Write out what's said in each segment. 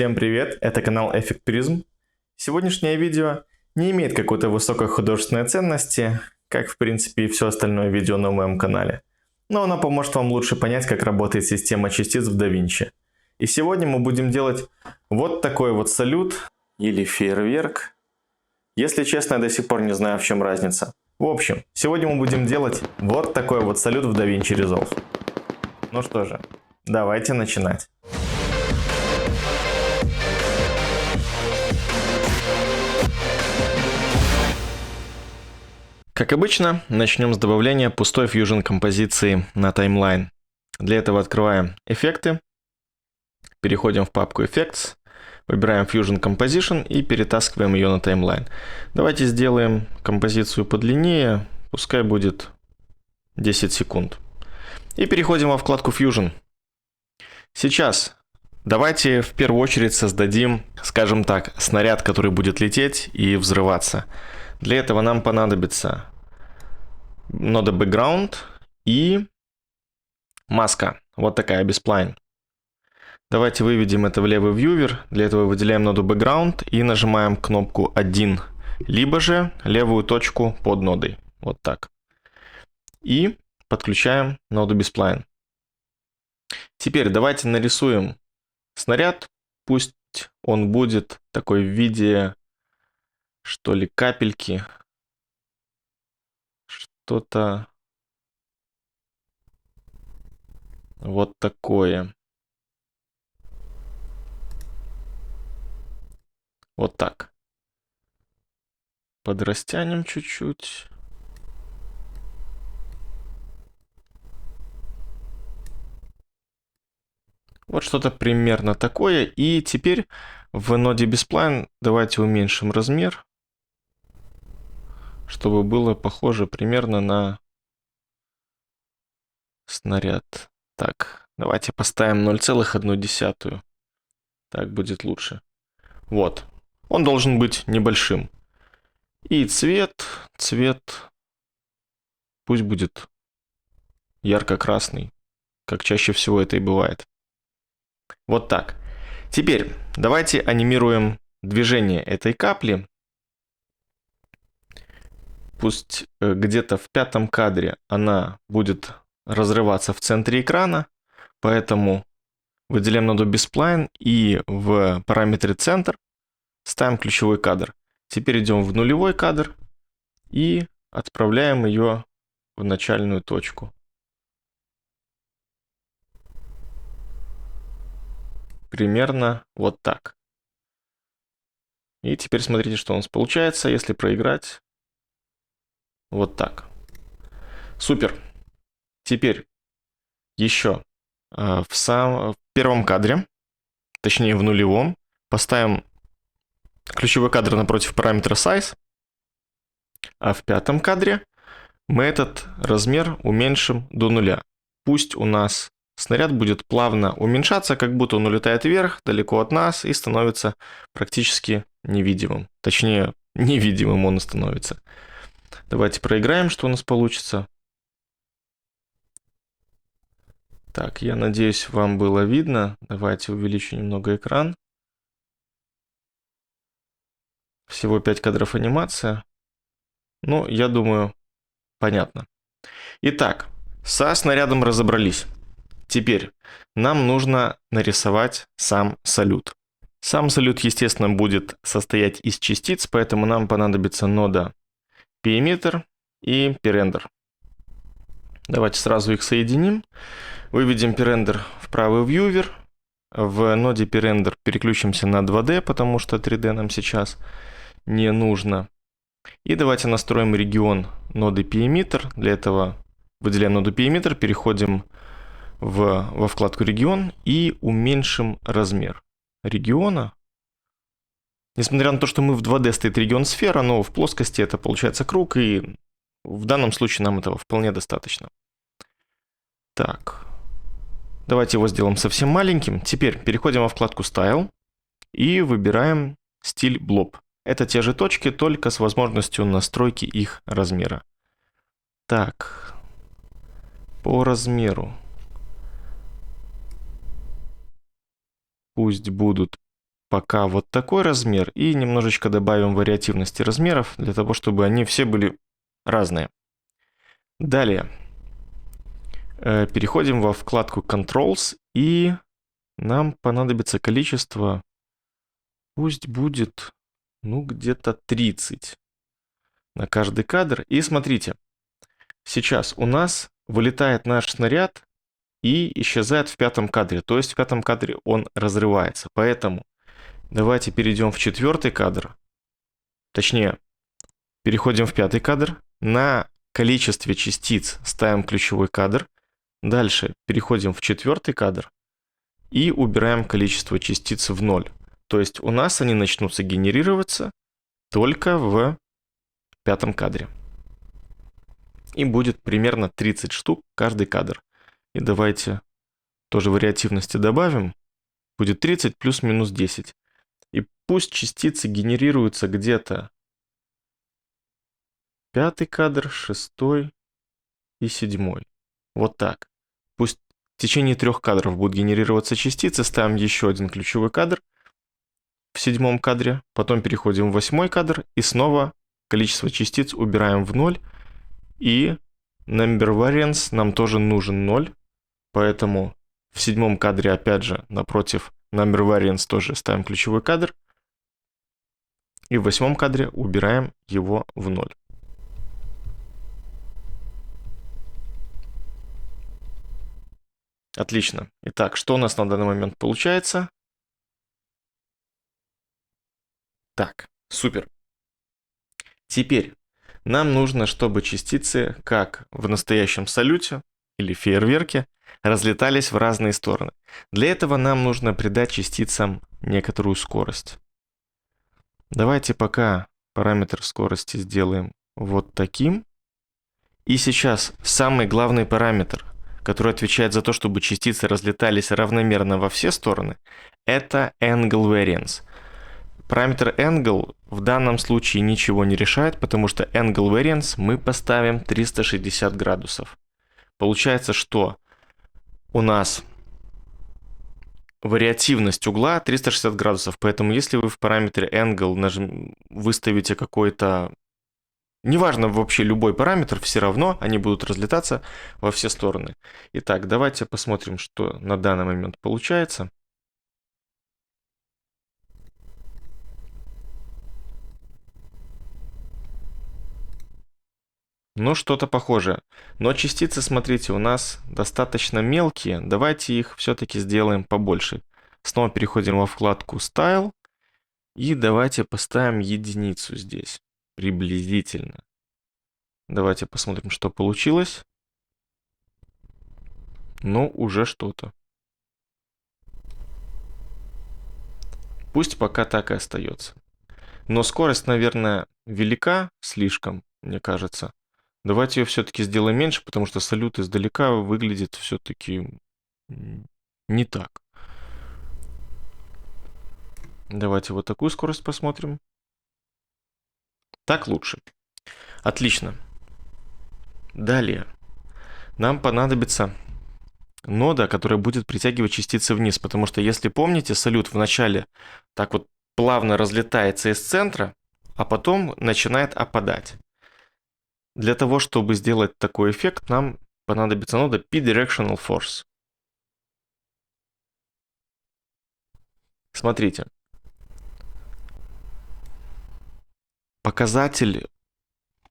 Всем привет, это канал Эффект Призм. Сегодняшнее видео не имеет какой-то высокой художественной ценности, как в принципе и все остальное видео на моем канале. Но оно поможет вам лучше понять, как работает система частиц в DaVinci. И сегодня мы будем делать вот такой вот салют или фейерверк. Если честно, я до сих пор не знаю, в чем разница. В общем, сегодня мы будем делать вот такой вот салют в DaVinci Resolve. Ну что же, давайте начинать. Как обычно, начнем с добавления пустой Fusion композиции на таймлайн. Для этого открываем эффекты, переходим в папку Effects, выбираем Fusion Composition и перетаскиваем ее на таймлайн. Давайте сделаем композицию подлиннее, пускай будет 10 секунд. И переходим во вкладку Fusion. Сейчас давайте в первую очередь создадим, скажем так, снаряд, который будет лететь и взрываться. Для этого нам понадобится нода Background и маска. Вот такая, без spline. Давайте выведем это в левый вьювер. Для этого выделяем ноду Background и нажимаем кнопку 1. Либо же левую точку под нодой. Вот так. И подключаем ноду Bspline. Теперь давайте нарисуем снаряд. Пусть он будет такой в виде, что ли, капельки. Что-то вот такое. Вот так. Подрастянем чуть-чуть. Вот что-то примерно такое. И теперь в ноде Bspline давайте уменьшим размер, чтобы было похоже примерно на снаряд. Так, давайте поставим 0,1. Так будет лучше. Вот. Он должен быть небольшим. И цвет пусть будет ярко-красный, как чаще всего это и бывает. Вот так. Теперь давайте анимируем движение этой капли. Пусть где-то в 5-м кадре она будет разрываться в центре экрана, поэтому выделяем ноду Bspline и в параметре центр ставим ключевой кадр. Теперь идем в нулевой кадр и отправляем ее в начальную точку. Примерно вот так. И теперь смотрите, что у нас получается, если проиграть. Вот так. Супер. Теперь еще в первом кадре, точнее в нулевом, поставим ключевой кадр напротив параметра size, а в 5-м кадре мы этот размер уменьшим до 0. Пусть у нас снаряд будет плавно уменьшаться, как будто он улетает вверх, далеко от нас и становится практически невидимым. Точнее, невидимым он становится. Давайте проиграем, что у нас получится. Так, я надеюсь, вам было видно. Давайте увеличу немного экран. Всего 5 кадров анимация. Ну, я думаю, понятно. Итак, со снарядом разобрались. Теперь нам нужно нарисовать сам салют. Сам салют, естественно, будет состоять из частиц, поэтому нам понадобится нода Perimeter и P-Render. Давайте сразу их соединим. Выведем P-Render в правый вьювер. В ноде P-Render переключимся на 2D, потому что 3D нам сейчас не нужно. И давайте настроим регион ноды Perimeter. Для этого выделяем ноду Perimeter, переходим во вкладку регион и уменьшим размер региона. Несмотря на то, что мы в 2D стоит регион сфера, но в плоскости это получается круг, и в данном случае нам этого вполне достаточно. Так, давайте его сделаем совсем маленьким. Теперь переходим во вкладку Style и выбираем стиль Blob. Это те же точки, только с возможностью настройки их размера. Так, по размеру пусть будут пока вот такой размер и немножечко добавим вариативности размеров для того, чтобы они все были разные. Далее переходим во вкладку Controls, и нам понадобится количество, пусть будет, ну, где-то 30 на каждый кадр. И смотрите, сейчас у нас вылетает наш снаряд и исчезает в 5-м кадре. То есть в 5-м кадре он разрывается. Поэтому давайте перейдем в 4-й кадр. Точнее, переходим в 5-й кадр. На количестве частиц ставим ключевой кадр. Дальше переходим в 4-й кадр и убираем количество частиц в 0. То есть у нас они начнутся генерироваться только в 5-м кадре. И будет примерно 30 штук каждый кадр. И давайте тоже вариативности добавим. Будет 30 плюс-минус 10. И пусть частицы генерируются где-то 5-й кадр, 6-й и 7-й. Вот так. Пусть в течение 3 кадров будут генерироваться частицы. Ставим еще один ключевой кадр в 7-м кадре. Потом переходим в 8-й кадр. И снова количество частиц убираем в 0. И number variance нам тоже нужен 0. Поэтому в 7-м кадре, опять же, напротив number variance тоже ставим ключевой кадр. И в 8-м кадре убираем его в 0. Отлично. Итак, что у нас на данный момент получается? Так, супер. Теперь нам нужно, чтобы частицы, как в настоящем салюте или фейерверке, разлетались в разные стороны. Для этого нам нужно придать частицам некоторую скорость. Давайте пока параметр скорости сделаем вот таким. И сейчас самый главный параметр, который отвечает за то, чтобы частицы разлетались равномерно во все стороны, это angle variance. Параметр angle в данном случае ничего не решает, потому что angle variance мы поставим 360 градусов. Получается, что у нас вариативность угла 360 градусов, поэтому если вы в параметре angle выставите какой-то, неважно вообще любой параметр, все равно они будут разлетаться во все стороны. Итак, давайте посмотрим, что на данный момент получается. Ну, что-то похожее. Но частицы, смотрите, у нас достаточно мелкие. Давайте их все-таки сделаем побольше. Снова переходим во вкладку Style. И давайте поставим единицу здесь. Приблизительно. Давайте посмотрим, что получилось. Ну, уже что-то. Пусть пока так и остается. Но скорость, наверное, велика слишком, мне кажется. Давайте ее все-таки сделаем меньше, потому что салют издалека выглядит все-таки не так. Давайте вот такую скорость посмотрим. Так лучше. Отлично. Далее. Нам понадобится нода, которая будет притягивать частицы вниз, потому что, если помните, салют вначале так вот плавно разлетается из центра, а потом начинает опадать. Для того, чтобы сделать такой эффект, нам понадобится нода P-Directional Force. Смотрите. Показатель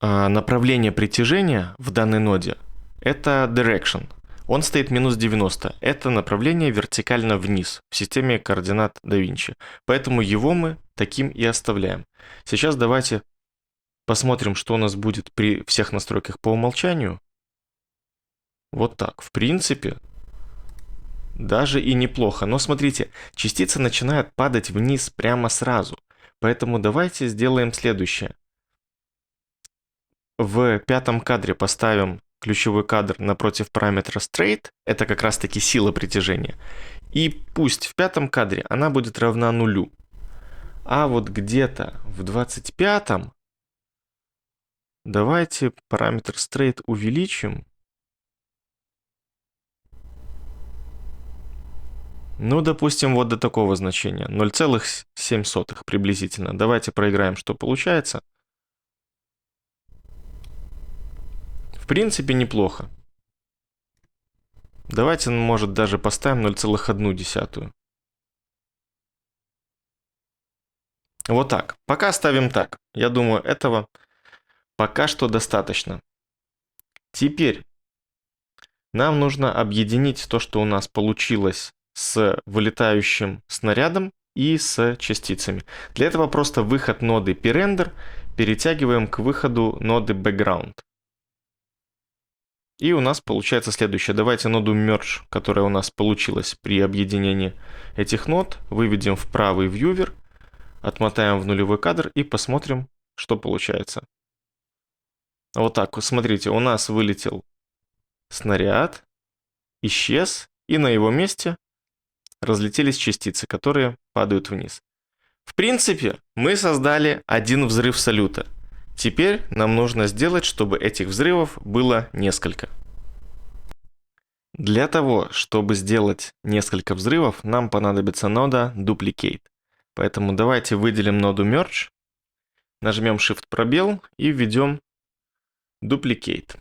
направления притяжения в данной ноде – это Direction. Он стоит минус 90. Это направление вертикально вниз в системе координат да Винчи. Поэтому его мы таким и оставляем. Сейчас давайте посмотрим, что у нас будет при всех настройках по умолчанию. Вот так. В принципе, даже и неплохо. Но смотрите, частицы начинают падать вниз прямо сразу. Поэтому давайте сделаем следующее. В 5-м кадре поставим ключевой кадр напротив параметра straight. Это как раз таки сила притяжения. И пусть в 5-м кадре она будет равна нулю. А вот где-то в 25-м давайте параметр straight увеличим. Ну, допустим, вот до такого значения. 0,7 приблизительно. Давайте проиграем, что получается. В принципе, неплохо. Давайте, может, даже поставим 0,1. Вот так. Пока ставим так. Я думаю, этого пока что достаточно. Теперь нам нужно объединить то, что у нас получилось с вылетающим снарядом и с частицами. Для этого просто выход ноды prRender перетягиваем к выходу ноды background. И у нас получается следующее. Давайте ноду merge, которая у нас получилась при объединении этих нод, выведем в правый вьювер, отмотаем в нулевой кадр и посмотрим, что получается. Вот так, смотрите, у нас вылетел снаряд, исчез, и на его месте разлетелись частицы, которые падают вниз. В принципе, мы создали один взрыв салюта. Теперь нам нужно сделать, чтобы этих взрывов было несколько. Для того, чтобы сделать несколько взрывов, нам понадобится нода Duplicate. Поэтому давайте выделим ноду Merge, нажмем Shift пробел и введем Duplicate.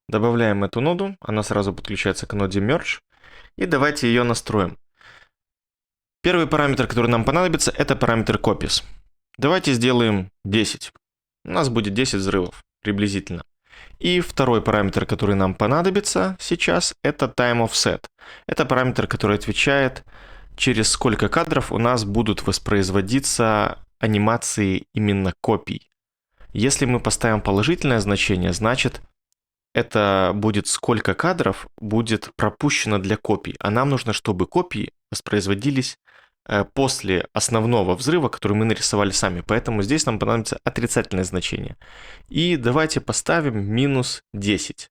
Добавляем эту ноду, она сразу подключается к ноде Merge. И давайте ее настроим. Первый параметр, который нам понадобится, это параметр Copies. Давайте сделаем 10. У нас будет 10 взрывов приблизительно. И второй параметр, который нам понадобится сейчас, это Time Offset. Это параметр, который отвечает, через сколько кадров у нас будут воспроизводиться анимации именно копий. Если мы поставим положительное значение, значит, это будет сколько кадров будет пропущено для копий. А нам нужно, чтобы копии воспроизводились после основного взрыва, который мы нарисовали сами. Поэтому здесь нам понадобится отрицательное значение. И давайте поставим минус 10.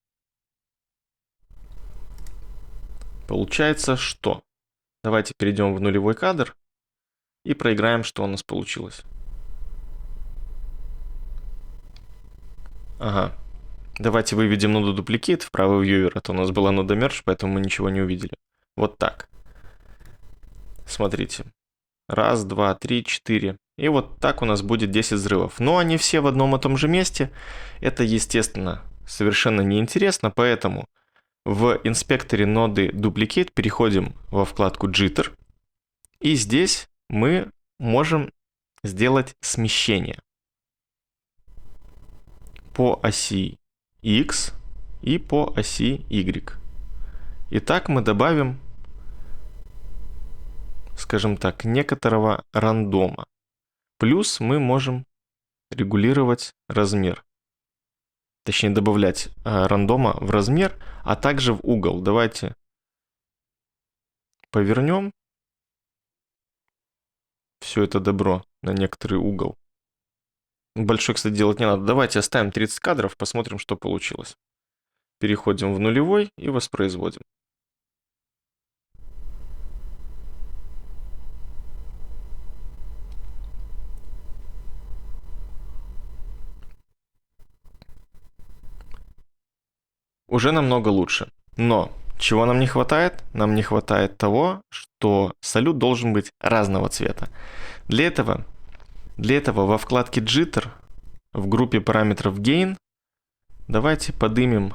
Получается что? Давайте перейдем в нулевой кадр и проиграем, что у нас получилось. Ага. Давайте выведем ноду Duplicate в правый вьювер, а то у нас была нода Merge, поэтому мы ничего не увидели. Вот так. Смотрите. Раз, два, три, 4. И вот так у нас будет 10 взрывов. Но они все в одном и том же месте. Это, естественно, совершенно неинтересно, поэтому в инспекторе ноды Duplicate переходим во вкладку Jitter. И здесь мы можем сделать смещение по оси X и по оси Y. И так мы добавим, скажем так, некоторого рандома. Плюс мы можем регулировать размер. Точнее, добавлять рандома в размер, а также в угол. Давайте повернем все это добро на некоторый угол. Большой, кстати, делать не надо. Давайте оставим 30 кадров, посмотрим, что получилось. Переходим в нулевой и воспроизводим. Уже намного лучше. Но чего нам не хватает? Нам не хватает того, что салют должен быть разного цвета. Для этого во вкладке Jitter в группе параметров Gain давайте поднимем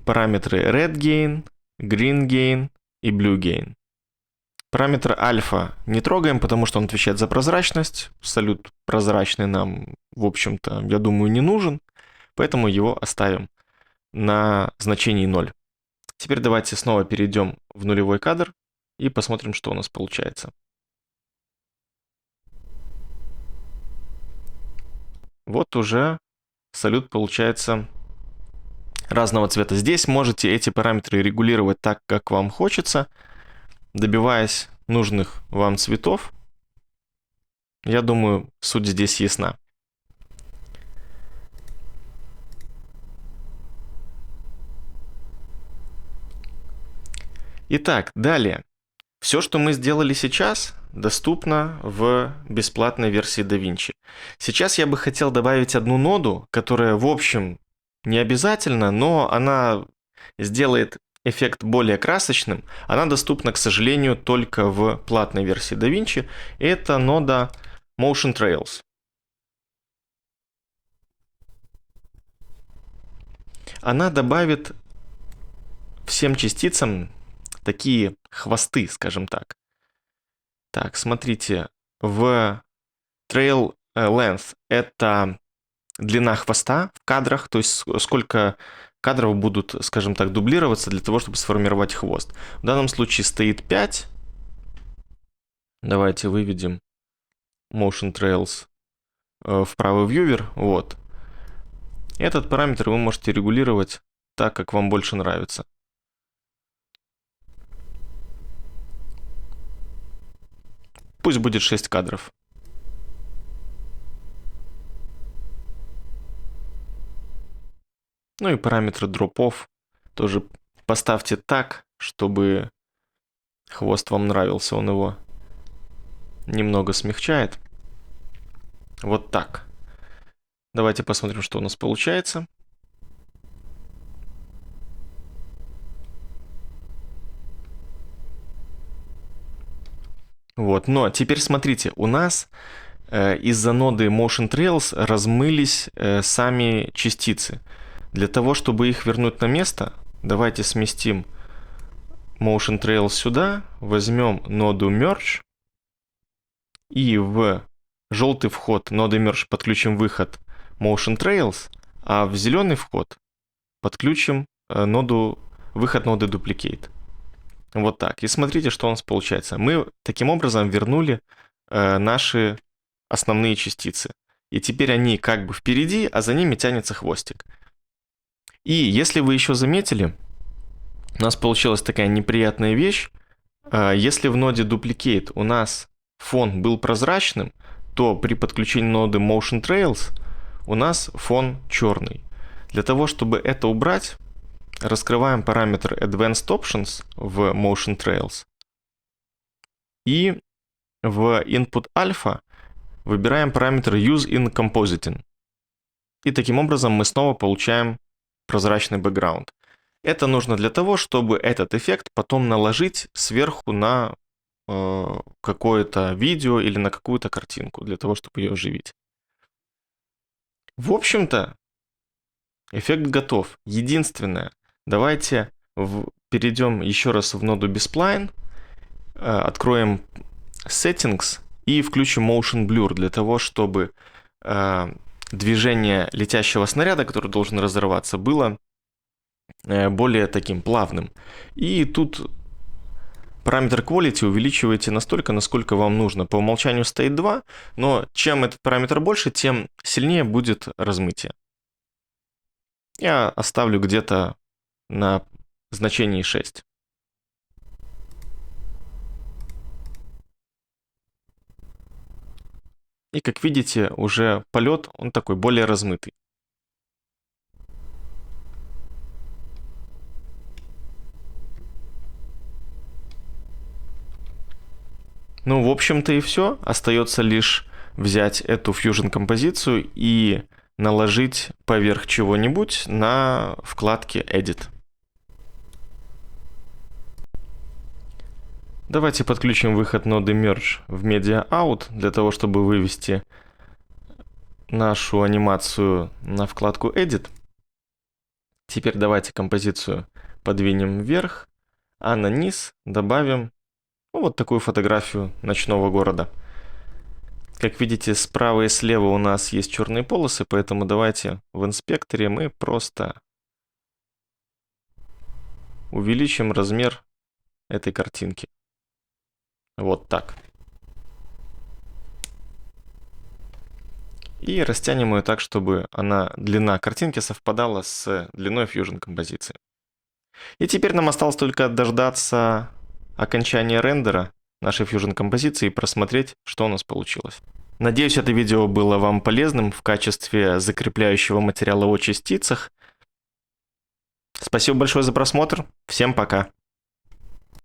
параметры Red Gain, Green Gain и Blue Gain. Параметр альфа не трогаем, потому что он отвечает за прозрачность. Салют прозрачный нам, в общем-то, я думаю, не нужен, поэтому его оставим на значении 0. Теперь давайте снова перейдем в нулевой кадр и посмотрим, что у нас получается. Вот уже салют получается разного цвета. Здесь можете эти параметры регулировать так, как вам хочется, добиваясь нужных вам цветов. Я думаю, суть здесь ясна. Итак, далее. Все, что мы сделали сейчас, доступно в бесплатной версии DaVinci. Сейчас я бы хотел добавить одну ноду, которая, в общем, не обязательно, но она сделает эффект более красочным, она доступна, к сожалению, только в платной версии DaVinci. Это нода Motion Trails. Она добавит всем частицам такие хвосты, скажем так. Так, смотрите, в Trail Length это длина хвоста в кадрах, то есть сколько кадров будут, скажем так, дублироваться для того, чтобы сформировать хвост. В данном случае стоит 5. Давайте выведем Motion Trails в правый вьювер. Вот. Этот параметр вы можете регулировать так, как вам больше нравится. Пусть будет 6 кадров. Ну и параметры drop-off тоже поставьте так, чтобы хвост вам нравился. Он его немного смягчает. Вот так. Давайте посмотрим, что у нас получается. Вот, но теперь смотрите, у нас из-за ноды Motion Trails размылись сами частицы. Для того, чтобы их вернуть на место, давайте сместим Motion Trails сюда, возьмем ноду Merge и в желтый вход ноды Merge подключим выход Motion Trails, а в зеленый вход подключим выход ноды Duplicate. Вот так. И смотрите, что у нас получается. Мы таким образом вернули наши основные частицы. И теперь они как бы впереди, а за ними тянется хвостик. И если вы еще заметили, у нас получилась такая неприятная вещь. Если в ноде Duplicate у нас фон был прозрачным, то при подключении ноды Motion Trails у нас фон черный. Для того, чтобы это убрать, раскрываем параметр Advanced Options в Motion Trails. И в Input Alpha выбираем параметр Use in Compositing. И таким образом мы снова получаем прозрачный бэкграунд. Это нужно для того, чтобы этот эффект потом наложить сверху на какое-то видео или на какую-то картинку, для того, чтобы ее оживить. В общем-то, эффект готов. Единственное, давайте перейдем еще раз в ноду Bspline, откроем Settings и включим Motion Blur для того, чтобы движение летящего снаряда, который должен разорваться, было более таким плавным. И тут параметр Quality увеличиваете настолько, насколько вам нужно. По умолчанию стоит 2, но чем этот параметр больше, тем сильнее будет размытие. Я оставлю где-то на значении 6. И как видите, уже полет, он такой более размытый. Ну, в общем-то и все. Остается лишь взять эту Fusion композицию и наложить поверх чего-нибудь на вкладке Edit. Давайте подключим выход ноды Merge в Media Out для того, чтобы вывести нашу анимацию на вкладку Edit. Теперь давайте композицию подвинем вверх, а на низ добавим вот такую фотографию ночного города. Как видите, справа и слева у нас есть черные полосы, поэтому давайте в инспекторе мы просто увеличим размер этой картинки. Вот так. И растянем ее так, чтобы длина картинки совпадала с длиной Fusion композиции. И теперь нам осталось только дождаться окончания рендера нашей Fusion композиции и просмотреть, что у нас получилось. Надеюсь, это видео было вам полезным в качестве закрепляющего материала о частицах. Спасибо большое за просмотр. Всем пока.